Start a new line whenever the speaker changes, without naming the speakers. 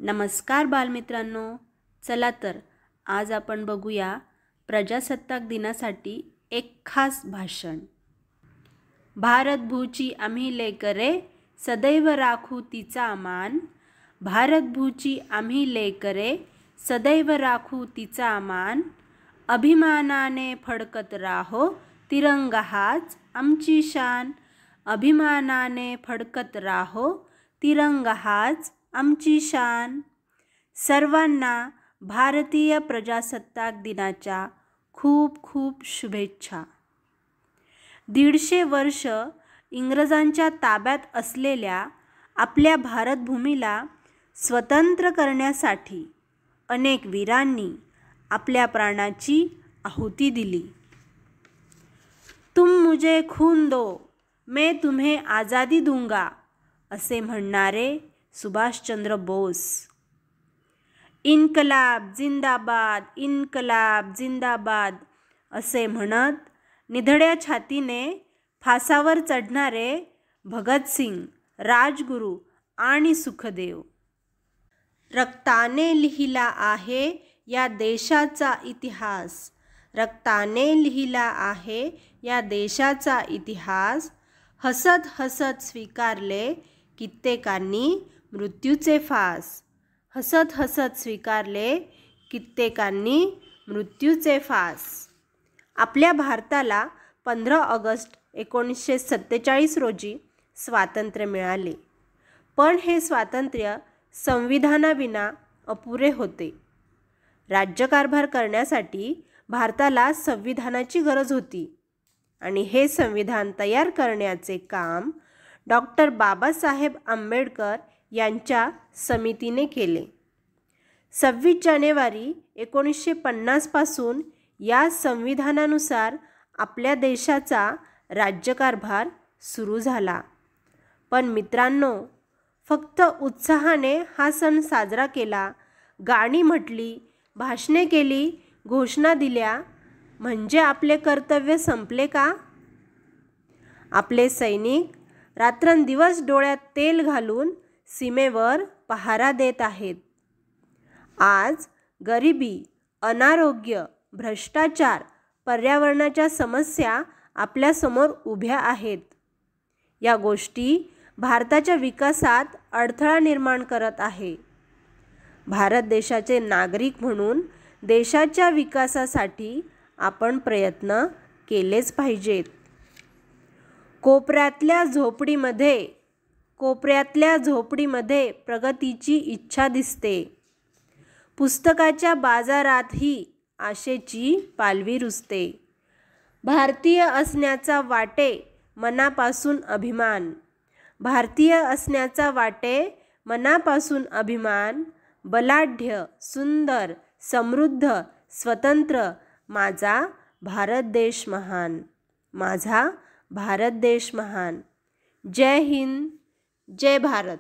नमस्कार बालमित्रांनो, चला तर आज आपण बघूया प्रजासत्ताक दिनासाठी एक खास भाषण। भारत भूची आम्ही लेकरे सदैव राखू तिचा मान। भारत भूची आम्ही लेकरे सदैव राखू तिचा मान। अभिमानाने फडकत राहो तिरंगा हाच आमची शान। अभिमानाने फडकत राहो तिरंगा हाच आमची शान। सर्वांना भारतीय प्रजासत्ताक दिनाच्या खूप खूप शुभेच्छा। 150 वर्ष इंग्रजांच्या ताब्यात असलेल्या आपल्या भारतभूमीला स्वतंत्र करण्यासाठी अनेक वीरांनी आपल्या प्राणाची आहुती दिली। तुम मुझे खून दो मैं तुम्हें आज़ादी दूंगा असे म्हणणारे सुभाषचंद्र बोस। इन्कलाब जिंदाबाद इन्कलाब जिंदाबाद असे म्हणत निधड्या छातीने फासावर चढणारे भगतसिंग, राजगुरू आणि सुखदेव। रक्ताने लिहिला आहे या देशाचा इतिहास। रक्ताने लिहिला आहे या देशाचा इतिहास। हसत हसत स्वीकारले कित्येकांनी मृत्यूचे फास। हसत हसत स्वीकारले कित्येकांनी मृत्यूचे फास। आपल्या भारताला 15 ऑगस्ट 1947 रोजी स्वातंत्र्य मिळाले, पण हे स्वातंत्र्य संविधानाविना अपुरे होते। राज्यकारभार करण्यासाठी भारताला संविधानाची गरज होती आणि हे संविधान तयार करण्याचे काम डॉक्टर बाबासाहेब आंबेडकर यांच्या समितीने केले। 26 जानेवारी 1950 पासून या संविधानानुसार आपल्या देशाचा राज्यकारभार सुरू झाला। पण मित्रांनो, फक्त उत्साहाने हा सण साजरा केला, गाणी म्हटली, भाषणे केली, घोषणा दिल्या म्हणजे आपले कर्तव्य संपले का? आपले सैनिक रात्रंदिवस डोळ्यात तेल घालून सीमेवर पहारा देत आहेत। आज गरिबी, अनारोग्य, भ्रष्टाचार, पर्यावरणाच्या समस्या आपल्यासमोर उभ्या आहेत। या गोष्टी भारताच्या विकासात अडथळा निर्माण करत आहे। भारत देशाचे नागरिक म्हणून देशाच्या विकासासाठी आपण प्रयत्न केलेच पाहिजेत। कोपऱ्यातल्या झोपडीमध्ये प्रगतीची इच्छा दिसते। पुस्तकाच्या बाजारातही आशेची पालवी रुजते। भारतीय असण्याचा वाटे मनापासून अभिमान। भारतीय असण्याचा वाटे मनापासून अभिमान। बलाढ्य, सुंदर, समृद्ध, स्वतंत्र माझा भारत देश महान। माझा भारत देश महान। जय हिंद, जय भारत।